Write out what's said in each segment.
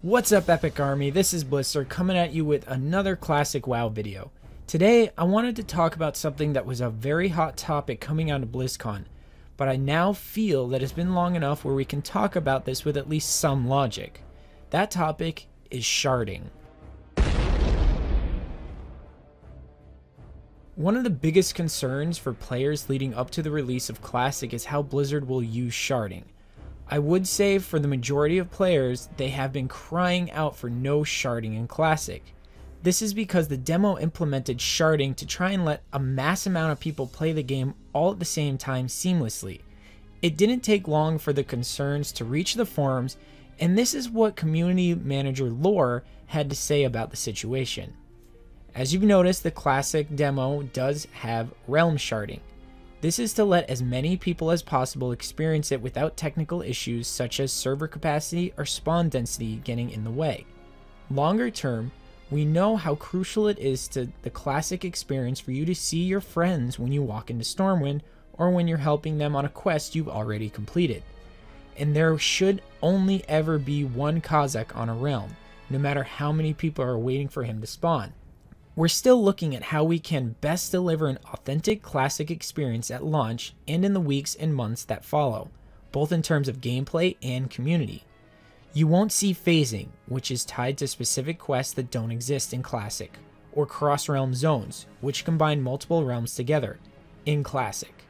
What's up, Epic Army? This is Blister coming at you with another classic WoW video. Today, I wanted to talk about something that was a very hot topic coming out of BlizzCon, but I now feel that it's been long enough where we can talk about this with at least some logic. That topic is sharding. One of the biggest concerns for players leading up to the release of Classic is how Blizzard will use sharding. I would say for the majority of players, they have been crying out for no sharding in Classic. This is because the demo implemented sharding to try and let a mass amount of people play the game all at the same time seamlessly. It didn't take long for the concerns to reach the forums, and this is what community manager Lore had to say about the situation. As you've noticed, the Classic demo does have realm sharding. This is to let as many people as possible experience it without technical issues such as server capacity or spawn density getting in the way. Longer term, we know how crucial it is to the Classic experience for you to see your friends when you walk into Stormwind or when you're helping them on a quest you've already completed. And there should only ever be one Kazakh on a realm, no matter how many people are waiting for him to spawn. We're still looking at how we can best deliver an authentic Classic experience at launch and in the weeks and months that follow, both in terms of gameplay and community. You won't see phasing, which is tied to specific quests that don't exist in Classic, or cross-realm zones, which combine multiple realms together, in Classic.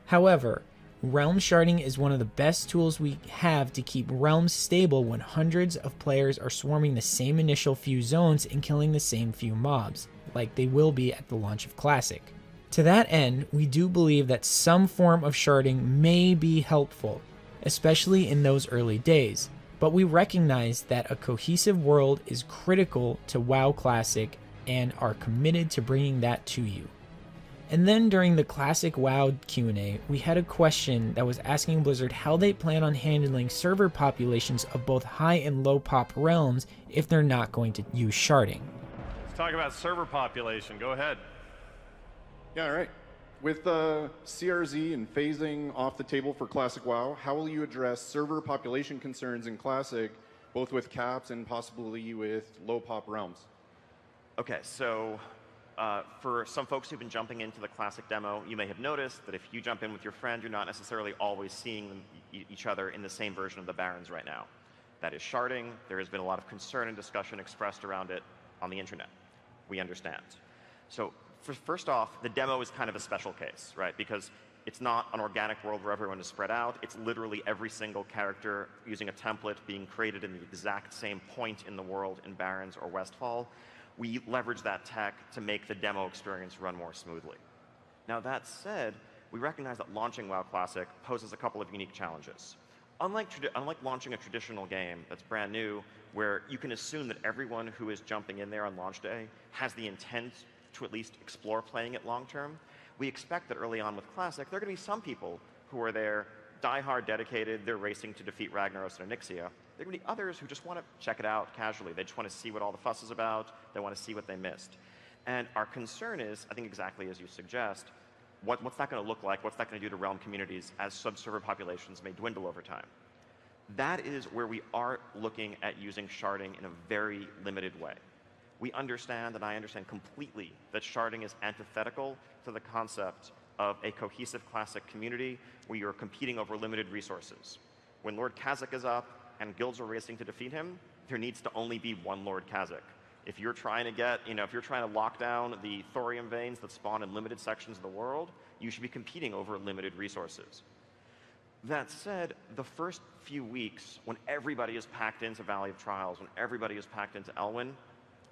However, realm sharding is one of the best tools we have to keep realms stable when hundreds of players are swarming the same initial few zones and killing the same few mobs, like they will be at the launch of Classic. To that end, we do believe that some form of sharding may be helpful, especially in those early days, but we recognize that a cohesive world is critical to WoW Classic and are committed to bringing that to you. And then during the Classic WoW Q&A, we had a question that was asking Blizzard how they plan on handling server populations of both high and low pop realms if they're not going to use sharding. Let's talk about server population. Go ahead. Yeah, all right. With CRZ and phasing off the table for Classic WoW, how will you address server population concerns in Classic, both with caps and possibly with low pop realms? Okay, so for some folks who've been jumping into the Classic demo, you may have noticed that if you jump in with your friend, you're not necessarily always seeing them, each other in the same version of the Barrens right now. That is sharding. There has been a lot of concern and discussion expressed around it on the internet. We understand. So first off, the demo is kind of a special case, right? Because it's not an organic world where everyone is spread out. It's literally every single character using a template being created in the exact same point in the world in Barrens or Westfall. We leverage that tech to make the demo experience run more smoothly. Now that said, we recognize that launching WoW Classic poses a couple of unique challenges. Unlike launching a traditional game that's brand new, where you can assume that everyone who is jumping in there on launch day has the intent to at least explore playing it long term, we expect that early on with Classic, there are going to be some people who are there, die-hard dedicated, they're racing to defeat Ragnaros and Onyxia. There are going to be others who just want to check it out casually. They just want to see what all the fuss is about. They want to see what they missed. And our concern is, I think exactly as you suggest, what's that going to look like? What's that going to do to realm communities as sub-server populations may dwindle over time? That is where we are looking at using sharding in a very limited way. We understand, and I understand completely, that sharding is antithetical to the concept of a cohesive Classic community where you're competing over limited resources. When Lord Kazakh is up and guilds are racing to defeat him, there needs to only be one Lord Kazakh. If you're trying to get, if you're trying to lock down the thorium veins that spawn in limited sections of the world, you should be competing over limited resources. That said, the first few weeks, when everybody is packed into Valley of Trials, when everybody is packed into Elwyn,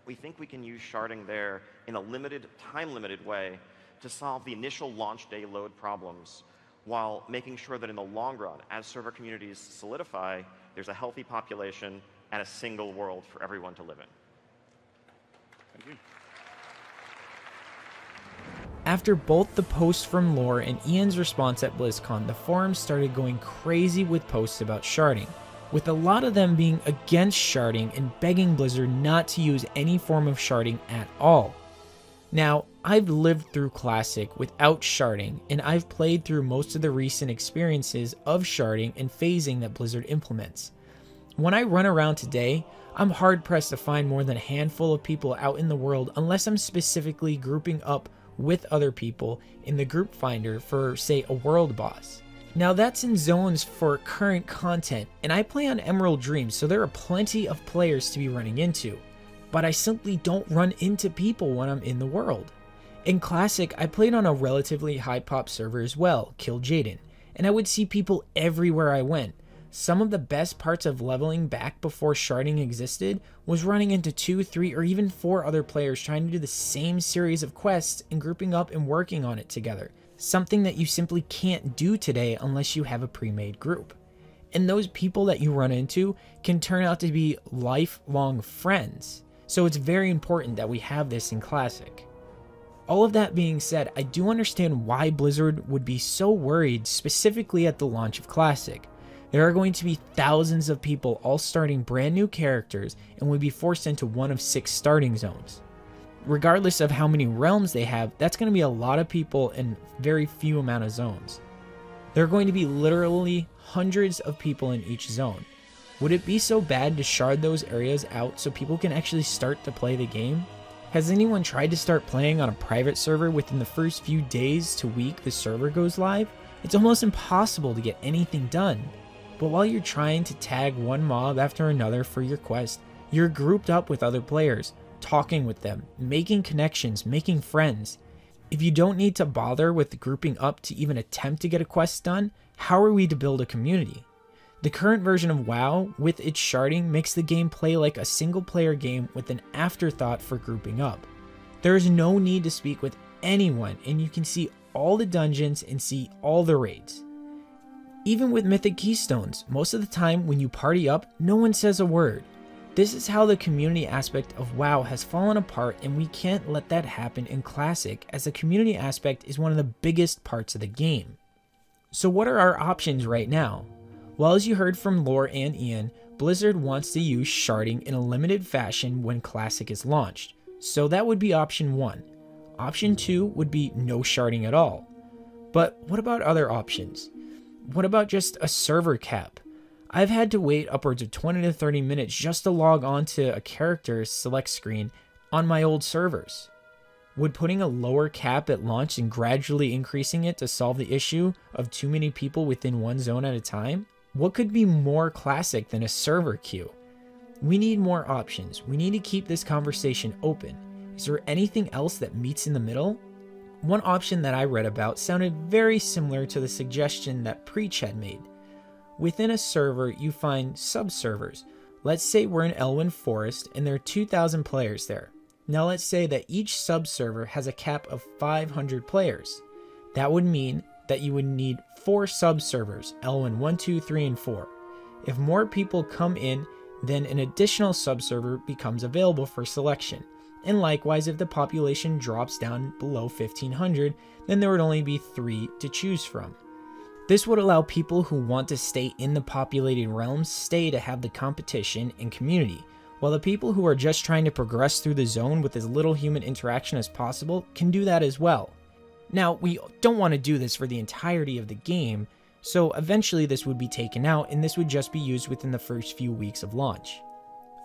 we think we can use sharding there in a limited, time-limited way to solve the initial launch day load problems, while making sure that in the long run, as server communities solidify, there's a healthy population and a single world for everyone to live in. Thank you. After both the post from Lore and Ian's response at BlizzCon, the forums started going crazy with posts about sharding, with a lot of them being against sharding and begging Blizzard not to use any form of sharding at all. Now, I've lived through Classic without sharding, and I've played through most of the recent experiences of sharding and phasing that Blizzard implements. When I run around today, I'm hard pressed to find more than a handful of people out in the world unless I'm specifically grouping up with other people in the group finder for, say, a world boss. Now that's in zones for current content, and I play on Emerald Dreams, so there are plenty of players to be running into, but I simply don't run into people when I'm in the world. In Classic, I played on a relatively high pop server as well, Kill Jaden, and I would see people everywhere I went. Some of the best parts of leveling back before Sharding existed was running into 2, 3, or even 4 other players trying to do the same series of quests and grouping up and working on it together. Something that you simply can't do today unless you have a pre-made group. And those people that you run into can turn out to be lifelong friends. So it's very important that we have this in Classic. All of that being said, I do understand why Blizzard would be so worried specifically at the launch of Classic. There are going to be thousands of people all starting brand new characters and would be forced into one of 6 starting zones. Regardless of how many realms they have, that's going to be a lot of people in very few amount of zones. There are going to be literally hundreds of people in each zone. Would it be so bad to shard those areas out so people can actually start to play the game? Has anyone tried to start playing on a private server within the first few days to week the server goes live? It's almost impossible to get anything done. But while you're trying to tag one mob after another for your quest, you're grouped up with other players, talking with them, making connections, making friends. If you don't need to bother with grouping up to even attempt to get a quest done, how are we to build a community? The current version of WoW, with its sharding, makes the game play like a single player game with an afterthought for grouping up. There is no need to speak with anyone, and you can see all the dungeons and see all the raids. Even with Mythic Keystones, most of the time when you party up, no one says a word. This is how the community aspect of WoW has fallen apart, and we can't let that happen in Classic, as the community aspect is one of the biggest parts of the game. So what are our options right now? Well, as you heard from Lore and Ian, Blizzard wants to use sharding in a limited fashion when Classic is launched, so that would be option 1. Option 2 would be no sharding at all. But what about other options? What about just a server cap? I've had to wait upwards of 20 to 30 minutes just to log on to a character's select screen on my old servers. Would putting a lower cap at launch and gradually increasing it to solve the issue of too many people within one zone at a time? What could be more Classic than a server queue? We need more options. We need to keep this conversation open. Is there anything else that meets in the middle? One option that I read about sounded very similar to the suggestion that Preach had made. Within a server, you find sub-servers. Let's say we're in Elwyn Forest and there are 2,000 players there. Now let's say that each sub-server has a cap of 500 players. That would mean that you would need 4 sub-servers, Elwyn 1, 2, 3, and 4. If more people come in, then an additional sub-server becomes available for selection. And likewise, if the population drops down below 1,500, then there would only be 3 to choose from. This would allow people who want to stay in the populated realms stay to have the competition and community, while the people who are just trying to progress through the zone with as little human interaction as possible can do that as well. Now, we don't want to do this for the entirety of the game, so eventually this would be taken out and this would just be used within the first few weeks of launch.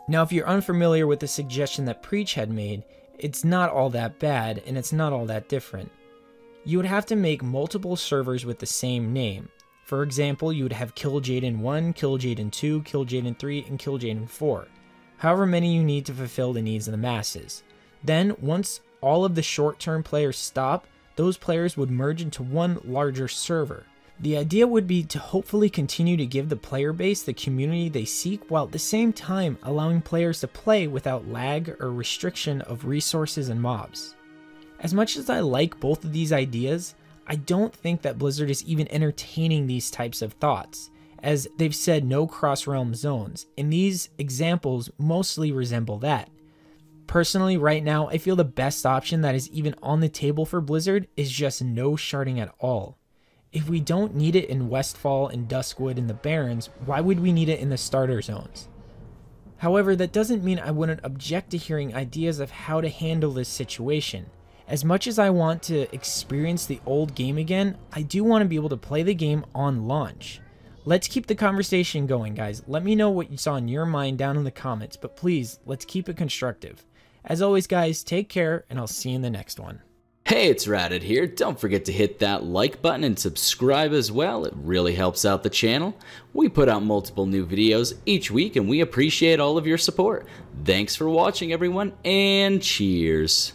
Now, if you're unfamiliar with the suggestion that Preach had made, it's not all that bad and it's not all that different. You would have to make multiple servers with the same name. For example, you would have Kill Jaden 1, Kill Jaden 2, Kill Jaden 3, and Kill Jaden 4. However many you need to fulfill the needs of the masses. Then, once all of the short-term players stop, those players would merge into one larger server. The idea would be to hopefully continue to give the player base the community they seek, while at the same time allowing players to play without lag or restriction of resources and mobs. As much as I like both of these ideas, I don't think that Blizzard is even entertaining these types of thoughts, as they've said no cross-realm zones, and these examples mostly resemble that. Personally, right now, I feel the best option that is even on the table for Blizzard is just no sharding at all. If we don't need it in Westfall and Duskwood and the Barrens, why would we need it in the starter zones? However, that doesn't mean I wouldn't object to hearing ideas of how to handle this situation. As much as I want to experience the old game again, I do want to be able to play the game on launch. Let's keep the conversation going, guys. Let me know what you saw in your mind down in the comments, but please, let's keep it constructive. As always, guys, take care, and I'll see you in the next one. Hey, it's Radit here. Don't forget to hit that like button and subscribe as well. It really helps out the channel. We put out multiple new videos each week, and we appreciate all of your support. Thanks for watching, everyone, and cheers.